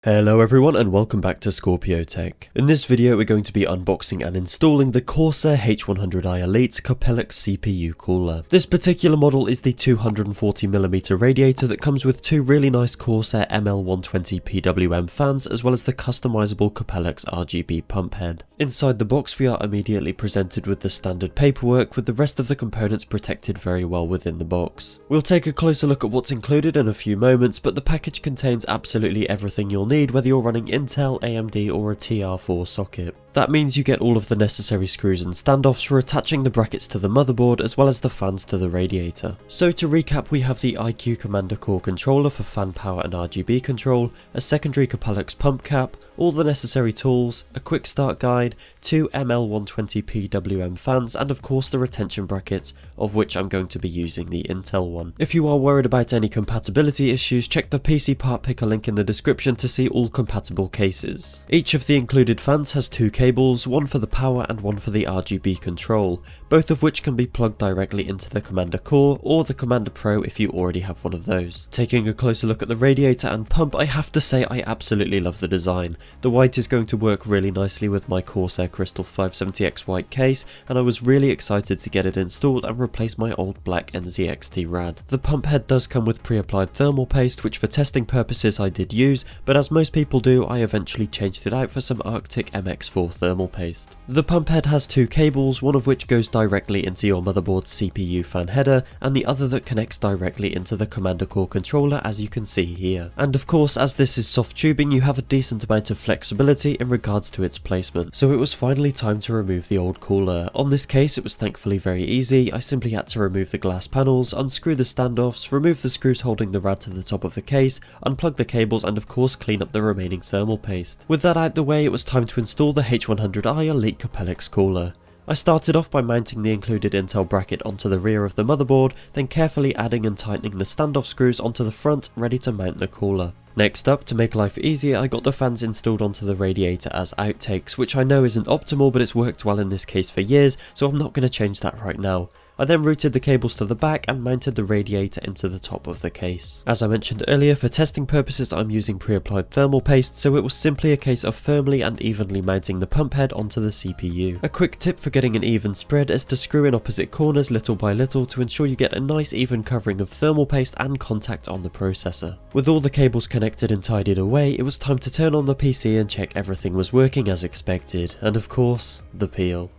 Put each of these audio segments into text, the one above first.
Hello everyone and welcome back to Scorpio Tech. In this video we're going to be unboxing and installing the Corsair H100i Elite Capellix CPU cooler. This particular model is the 240mm radiator that comes with two really nice Corsair ML120 PWM fans as well as the customizable Capellix RGB pump head. Inside the box we are immediately presented with the standard paperwork with the rest of the components protected very well within the box. We'll take a closer look at what's included in a few moments, but the package contains absolutely everything you'll need whether you're running Intel, AMD or a TR4 socket. That means you get all of the necessary screws and standoffs for attaching the brackets to the motherboard as well as the fans to the radiator. So to recap, we have the iCUE Commander Core controller for fan power and RGB control, a secondary Capellix pump cap, all the necessary tools, a quick start guide, two ML120 PWM fans and of course the retention brackets, of which I'm going to be using the Intel one. If you are worried about any compatibility issues, check the PC part picker link in the description to see all compatible cases. Each of the included fans has two cables, one for the power and one for the RGB control, both of which can be plugged directly into the Commander Core or the Commander Pro if you already have one of those. Taking a closer look at the radiator and pump, I have to say I absolutely love the design. The white is going to work really nicely with my Corsair Crystal 570X white case, and I was really excited to get it installed and replace my old black NZXT rad. The pump head does come with pre-applied thermal paste, which for testing purposes I did use, but as most people do, I eventually changed it out for some Arctic MX4 thermal paste. The pump head has two cables, one of which goes directly into your motherboard's CPU fan header, and the other that connects directly into the Commander Core controller, as you can see here. And of course, as this is soft tubing, you have a decent amount of flexibility in regards to its placement. So it was finally time to remove the old cooler. On this case, it was thankfully very easy. I simply had to remove the glass panels, unscrew the standoffs, remove the screws holding the rad to the top of the case, unplug the cables, and of course clean up the remaining thermal paste. With that out the way, it was time to install the H100i Elite Capellix cooler. I started off by mounting the included Intel bracket onto the rear of the motherboard, then carefully adding and tightening the standoff screws onto the front, ready to mount the cooler. Next up, to make life easier, I got the fans installed onto the radiator as outtakes, which I know isn't optimal, but it's worked well in this case for years, so I'm not going to change that right now. I then routed the cables to the back and mounted the radiator into the top of the case. As I mentioned earlier, for testing purposes I'm using pre-applied thermal paste, so it was simply a case of firmly and evenly mounting the pump head onto the CPU. A quick tip for getting an even spread is to screw in opposite corners little by little to ensure you get a nice even covering of thermal paste and contact on the processor. With all the cables connected and tidied away, it was time to turn on the PC and check everything was working as expected, and of course, the peel.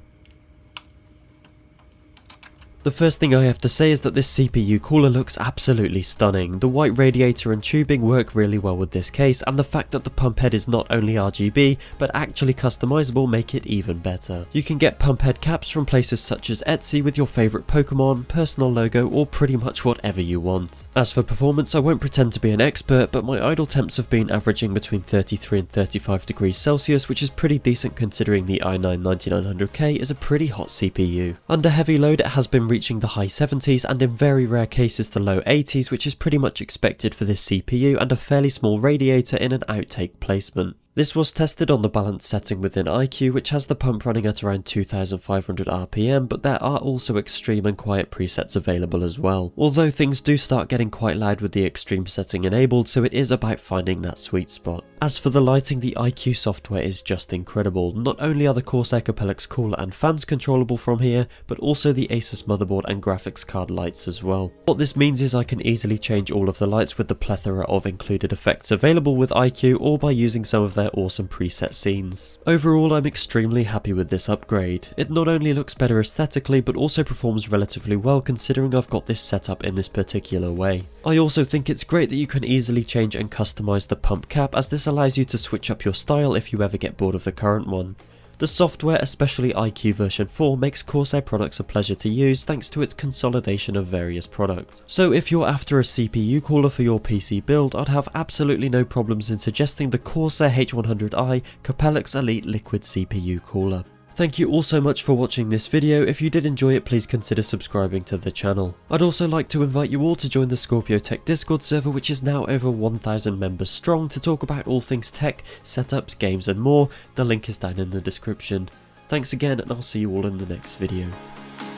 The first thing I have to say is that this CPU cooler looks absolutely stunning. The white radiator and tubing work really well with this case, and the fact that the pump head is not only RGB but actually customizable make it even better. You can get pump head caps from places such as Etsy with your favourite Pokemon, personal logo or pretty much whatever you want. As for performance, I won't pretend to be an expert, but my idle temps have been averaging between 33 and 35 degrees Celsius, which is pretty decent considering the i9-9900K is a pretty hot CPU. Under heavy load it has been reaching the high 70s and in very rare cases the low 80s, which is pretty much expected for this CPU and a fairly small radiator in an outtake placement. This was tested on the balance setting within iCUE, which has the pump running at around 2500 RPM, but there are also extreme and quiet presets available as well. Although things do start getting quite loud with the extreme setting enabled, so it is about finding that sweet spot. As for the lighting, the iCUE software is just incredible. Not only are the Corsair Capellix cooler and fans controllable from here, but also the Asus motherboard and graphics card lights as well. What this means is I can easily change all of the lights with the plethora of included effects available with iCUE or by using some of their awesome preset scenes. Overall, I'm extremely happy with this upgrade. It not only looks better aesthetically but also performs relatively well considering I've got this set up in this particular way. I also think it's great that you can easily change and customize the pump cap, as this allows you to switch up your style if you ever get bored of the current one. The software, especially iCUE version 4, makes Corsair products a pleasure to use thanks to its consolidation of various products. So if you're after a CPU cooler for your PC build, I'd have absolutely no problems in suggesting the Corsair H100i Capellix Elite Liquid CPU cooler. Thank you all so much for watching this video. If you did enjoy it, please consider subscribing to the channel. I'd also like to invite you all to join the Scorpio Tech Discord server, which is now over 1,000 members strong, to talk about all things tech, setups, games and more. The link is down in the description. Thanks again, and I'll see you all in the next video.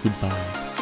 Goodbye.